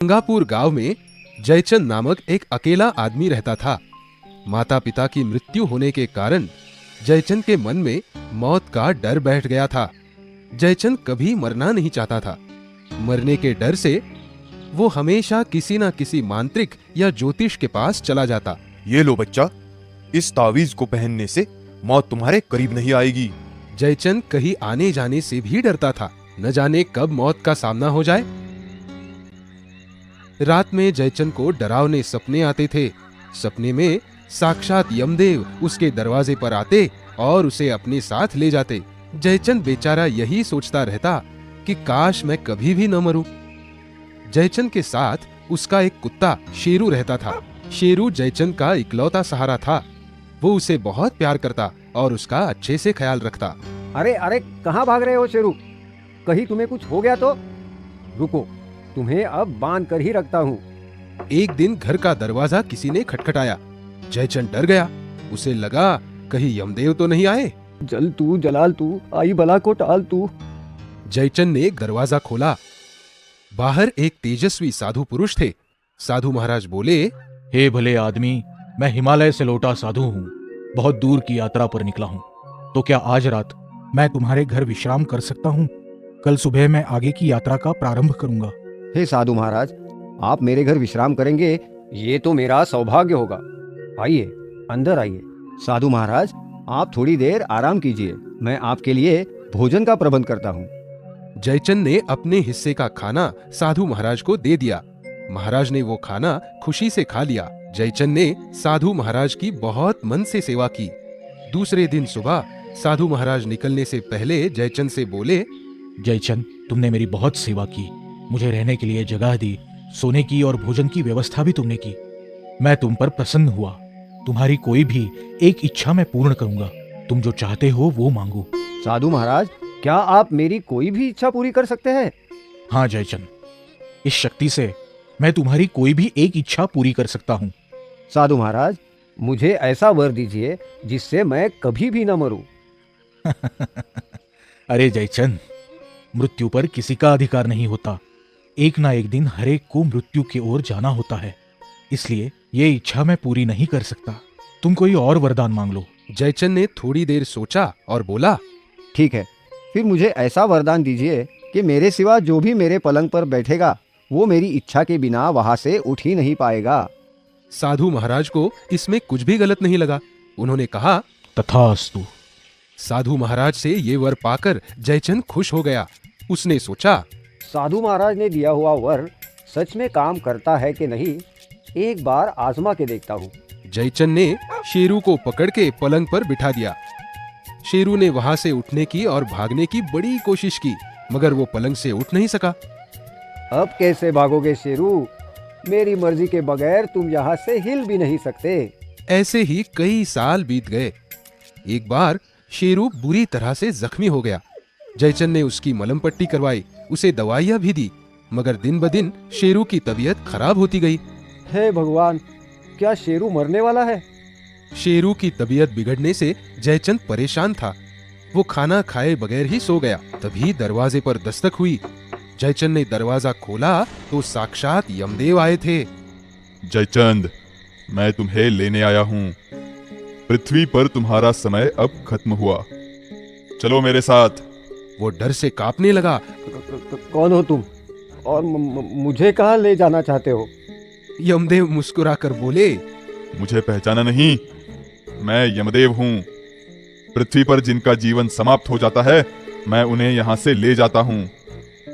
गंगापुर गांव में जयचंद नामक एक अकेला आदमी रहता था। माता पिता की मृत्यु होने के कारण जयचंद के मन में मौत का डर बैठ गया था। जयचंद कभी मरना नहीं चाहता था। मरने के डर से वो हमेशा किसी न किसी मांत्रिक या ज्योतिष के पास चला जाता। ये लो बच्चा, इस तावीज को पहनने से मौत तुम्हारे करीब नहीं आएगी। जयचंद कहीं आने जाने से भी डरता था, न जाने कब मौत का सामना हो जाए। रात में जयचंद को डरावने सपने आते थे। सपने में साक्षात यमदेव उसके दरवाजे पर आते और उसे अपने साथ ले जाते। जयचंद बेचारा यही सोचता रहता कि काश मैं कभी भी न मरूं। जयचंद के साथ उसका एक कुत्ता शेरू रहता था। शेरू जयचंद का इकलौता सहारा था। वो उसे बहुत प्यार करता और उसका अच्छे से ख्याल रखता। अरे अरे, कहाँ भाग रहे हो शेरू? कहीं तुम्हें कुछ हो गया तो? रुको, तुम्हें अब बांध कर ही रखता हूँ। एक दिन घर का दरवाजा किसी ने खटखटाया। जयचंद डर गया। उसे लगा कहीं यमदेव तो नहीं आए। जल तू जलाल तू, आई बला को टाल तू। जयचंद ने दरवाजा खोला। बाहर एक तेजस्वी साधु पुरुष थे। साधु महाराज बोले, हे भले आदमी, मैं हिमालय से लौटा साधु हूँ। बहुत दूर की यात्रा पर निकला हूँ। तो क्या आज रात मैं तुम्हारे घर विश्राम कर सकता हूँ? कल सुबह मैं आगे की यात्रा का प्रारंभ करूंगा। हे साधु महाराज, आप मेरे घर विश्राम करेंगे, ये तो मेरा सौभाग्य होगा। आइए, अंदर आइए। साधु महाराज, आप थोड़ी देर आराम कीजिए, मैं आपके लिए भोजन का प्रबंध करता हूँ। जयचंद ने अपने हिस्से का खाना साधु महाराज को दे दिया। महाराज ने वो खाना खुशी से खा लिया। जयचंद ने साधु महाराज की बहुत मन से सेवा की। दूसरे दिन सुबह साधु महाराज निकलने से पहले जयचंद से बोले, जयचंद, तुमने मेरी बहुत सेवा की, मुझे रहने के लिए जगह दी, सोने की और भोजन की व्यवस्था भी तुमने की। मैं तुम पर प्रसन्न हुआ। तुम्हारी कोई भी एक इच्छा मैं पूर्ण करूंगा। तुम जो चाहते हो वो मांगो। साधु महाराज, क्या आप मेरी कोई भी इच्छा पूरी कर सकते हैं? हाँ जयचंद, इस शक्ति से मैं तुम्हारी कोई भी एक इच्छा पूरी कर सकता हूँ। साधु महाराज, मुझे ऐसा वर दीजिए जिससे मैं कभी भी न मरूं। अरे जयचंद, मृत्यु पर किसी का अधिकार नहीं होता। एक ना एक दिन हर एक को मृत्यु की ओर जाना होता है। इसलिए ये इच्छा मैं पूरी नहीं कर सकता। तुम कोई और वरदान मांग लो। जयचंद ने थोड़ी देर सोचा और बोला, ठीक है, फिर मुझे ऐसा वरदान दीजिए कि मेरे सिवा जो भी मेरे पलंग पर बैठेगा वो मेरी इच्छा के बिना वहां से उठ ही नहीं पाएगा। साधु महाराज को इसमें कुछ भी गलत नहीं लगा। उन्होंने कहा, तथास्तु। साधु महाराज से ये वर पाकर जयचंद खुश हो गया। उसने सोचा, साधु महाराज ने दिया हुआ वर सच में काम करता है कि नहीं, एक बार आजमा के देखता हूँ। जयचंद ने शेरू को पकड़ के पलंग पर बिठा दिया। शेरू ने वहां से उठने की और भागने की बड़ी कोशिश की, मगर वो पलंग से उठ नहीं सका। अब कैसे भागोगे शेरू? मेरी मर्जी के बगैर तुम यहाँ से हिल भी नहीं सकते। ऐसे ही कई साल बीत गए। एक बार शेरू बुरी तरह से जख्मी हो गया। जयचंद ने उसकी मलहम पट्टी करवाई, उसे दवाइयां भी दी, मगर दिन ब दिन शेरू की तबीयत खराब होती गई। हे भगवान, क्या शेरू मरने वाला है? शेरू की तबीयत बिगड़ने से जयचंद परेशान था। वो खाना खाए बगैर ही सो गया। तभी दरवाजे पर दस्तक हुई। जयचंद ने दरवाजा खोला तो साक्षात यमदेव आए थे। जयचंद, मैं तुम्हें लेने आया हूँ। पृथ्वी पर तुम्हारा समय अब खत्म हुआ। चलो मेरे साथ। वो डर से कांपने लगा। कौन हो तुम और मुझे कहाँ ले जाना चाहते हो? यमदेव मुस्कुराकर बोले, मुझे पहचाना नहीं? मैं यमदेव हूँ। पृथ्वी पर जिनका जीवन समाप्त हो जाता है, मैं उन्हें यहाँ से ले जाता हूँ।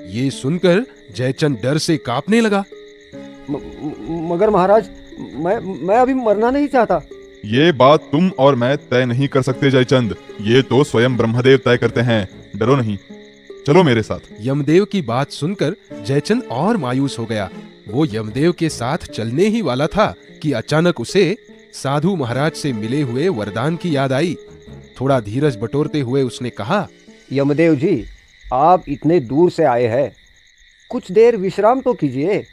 ये सुनकर जयचंद डर से कांपने लगा। मगर महाराज, मैं अभी मरना नहीं चाहता। ये बात तुम और मैं तय नहीं कर सकते जयचंद, ये तो स्वयं ब्रह्मदेव तय करते हैं। डरो नहीं, चलो मेरे साथ। यमदेव की बात सुनकर जयचंद और मायूस हो गया। वो यमदेव के साथ चलने ही वाला था कि अचानक उसे साधु महाराज से मिले हुए वरदान की याद आई। थोड़ा धीरज बटोरते हुए उसने कहा, यमदेव जी, आप इतने दूर से आए हैं, कुछ देर विश्राम तो कीजिए।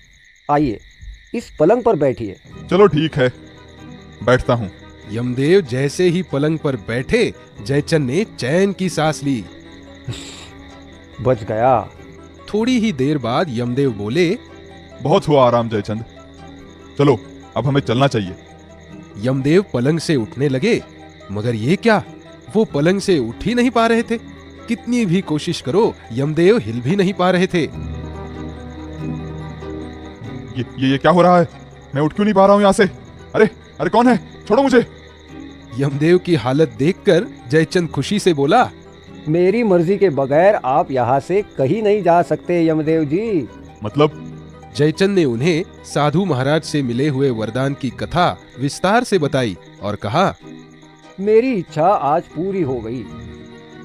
आइए, इस पलंग पर बैठिए। चलो ठीक है, बैठता हूँ। यमदेव जैसे ही पलंग पर बैठे, जयचंद ने चैन की सांस ली। बच गया। थोड़ी ही देर बाद यमदेव बोले, बहुत हुआ आराम जयचंद। चलो अब हमें चलना चाहिए। यमदेव पलंग से उठने लगे, मगर ये क्या, वो पलंग से उठ ही नहीं पा रहे थे। कितनी भी कोशिश करो, यमदेव हिल भी नहीं पा रहे थे। ये क्या हो रहा है? मैं उठ क्यों नहीं पा रहा हूं यहाँ से? अरे अरे कौन है? छोड़ो मुझे। यमदेव की हालत देखकर जयचंद खुशी से बोला, मेरी मर्जी के बगैर आप यहाँ से कहीं नहीं जा सकते यमदेव जी। मतलब? जयचंद ने उन्हें साधु महाराज से मिले हुए वरदान की कथा विस्तार से बताई और कहा, मेरी इच्छा आज पूरी हो गई।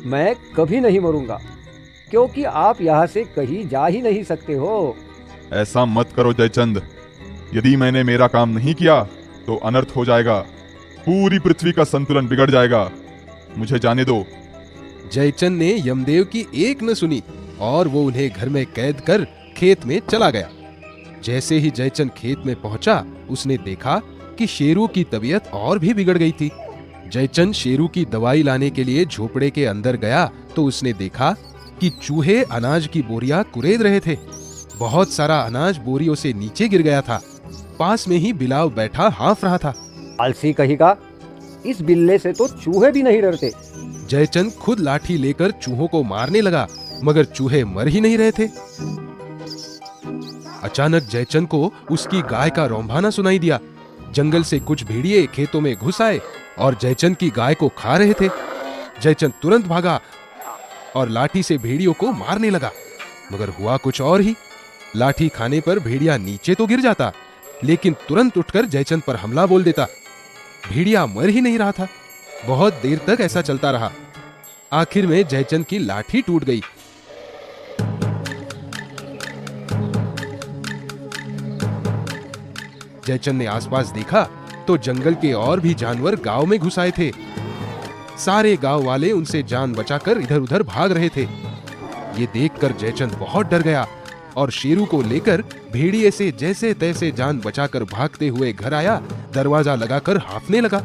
मैं कभी नहीं मरूंगा, क्योंकि आप यहाँ से कहीं जा ही नहीं सकते हो। ऐसा मत करो जयचंद। यदि मैंने मेरा काम नहीं किया तो अनर्थ हो जाएगा। पूरी पृथ्वी का संतुलन बिगड़ जाएगा। मुझे जाने दो। जयचंद ने यमदेव की एक न सुनी और वो उन्हें घर में कैद कर खेत में चला गया। जैसे ही जयचंद खेत में पहुंचा, उसने देखा कि शेरू की तबीयत और भी बिगड़ गई थी। जयचंद शेरू की दवाई लाने के लिए झोपड़े के अंदर गया तो उसने देखा कि चूहे अनाज की बोरियां कुरेद रहे थे। बहुत सारा अनाज बोरियों से नीचे गिर गया था। पास में ही बिलाव बैठा हाँफ रहा था। आलसी कहीं का, इस बिल्ले से तो चूहे भी नहीं डरते। जयचंद खुद लाठी लेकर चूहों को मारने लगा, मगर चूहे मर ही नहीं रहे थे। अचानक जयचंद को उसकी गाय का रौंभाना सुनाई दिया। जंगल से कुछ भेड़िए खेतों में घुस आए और जयचंद की गाय को खा रहे थे। जयचंद तुरंत भागा और लाठी से भेड़ियों को मारने लगा, मगर हुआ कुछ और ही। लाठी खाने पर भेड़िया नीचे तो गिर जाता, लेकिन तुरंत उठकर जयचंद पर हमला बोल देता। भेड़िया मर ही नहीं रहा था। बहुत देर तक ऐसा चलता रहा। आखिर में जयचंद की लाठी टूट गई। जयचंद ने आसपास देखा तो जंगल के और भी जानवर गांव में घुस आए थे। सारे गांव वाले उनसे जान बचाकर इधर उधर भाग रहे थे। ये देखकर जयचंद बहुत डर गया और शेरू को लेकर भेड़िए से जैसे तैसे जान बचाकर भागते हुए घर आया। दरवाजा लगाकर हाँफने लगा।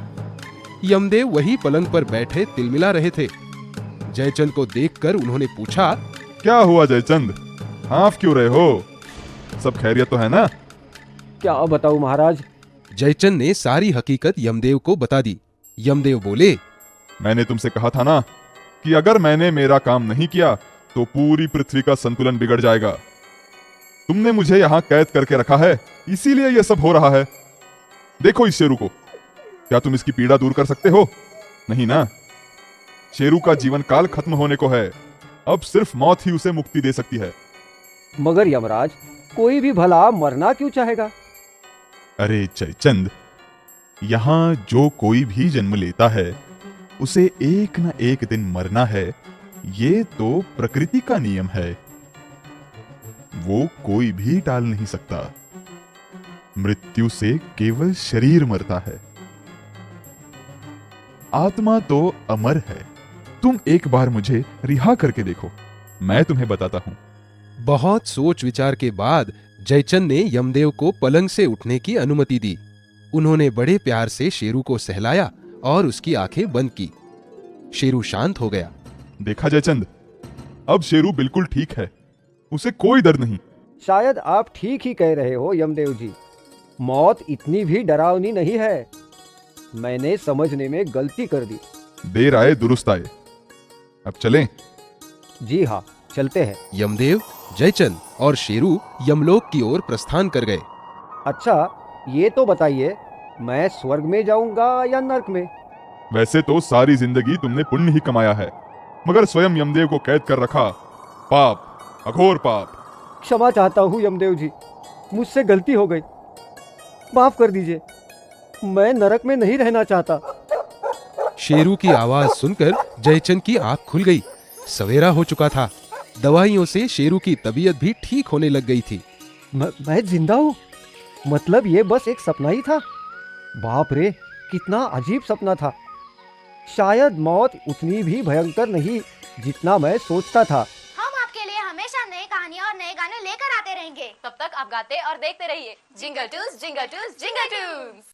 यमदेव वही पलंग पर बैठे तिलमिला रहे थे। जयचंद को देखकर उन्होंने पूछा, क्या हुआ जयचंद? हाँफ क्यों रहे हो? सब खैरियत तो है ना? क्या बताऊं महाराज। जयचंद ने सारी हकीकत यमदेव को बता दी। यमदेव बोले, मैंने तुमसे कहा था ना कि अगर मैंने मेरा काम नहीं किया तो पूरी पृथ्वी का संतुलन बिगड़ जाएगा। तुमने मुझे यहाँ कैद करके रखा है, इसीलिए यह सब हो रहा है। देखो इस शेरू को, क्या तुम इसकी पीड़ा दूर कर सकते हो? नहीं ना। शेरू का जीवन काल खत्म होने को है। अब सिर्फ मौत ही उसे मुक्ति दे सकती है। मगर यमराज, कोई भी भला मरना क्यों चाहेगा? अरे जयचंद, यहाँ जो कोई भी जन्म लेता है उसे एक न एक दिन मरना है। ये तो प्रकृति का नियम है, वो कोई भी टाल नहीं सकता। मृत्यु से केवल शरीर मरता है, आत्मा तो अमर है। तुम एक बार मुझे रिहा करके देखो, मैं तुम्हें बताता हूं। बहुत सोच विचार के बाद जयचंद ने यमदेव को पलंग से उठने की अनुमति दी। उन्होंने बड़े प्यार से शेरू को सहलाया और उसकी आंखें बंद की। शेरू शांत हो गया। देखा जयचंद, अब शेरू बिल्कुल ठीक है, उसे कोई डर नहीं। शायद आप ठीक ही कह रहे हो यमदेव जी। मौत इतनी भी डरावनी नहीं है। मैंने समझने में गलती कर दी। देर आए दुरुस्त आए। अब चलें? जी हाँ, चलते हैं। यमदेव, जयचंद और शेरू यमलोक की ओर प्रस्थान कर गए। अच्छा, ये तो बताइए, मैं स्वर्ग में जाऊंगा या नर्क में? वैसे तो सारी जिंदगी तुमने पुण्य ही कमाया है, मगर स्वयं यमदेव को कैद कर रखा। पाप, अघोर पाप। क्षमा चाहता हूँ यमदेव जी, मुझसे गलती हो गई, माफ कर दीजिए। मैं नरक में नहीं रहना चाहता। शेरू की आवाज सुनकर जयचंद की आंख खुल गई। सवेरा हो चुका था। दवाइयों से शेरू की तबीयत भी ठीक होने लग गई थी। मैं जिंदा हूँ? मतलब ये बस एक सपना ही था? बाप रे, कितना अजीब सपना था। शायद मौत उतनी भी भयंकर नहीं जितना मैं सोचता था। हम आपके लिए हमेशा नई कहानियाँ और नए गाने लेकर आते रहेंगे। तब तक आप गाते और देखते रहिए jingle tools, jingle tools, jingle tools.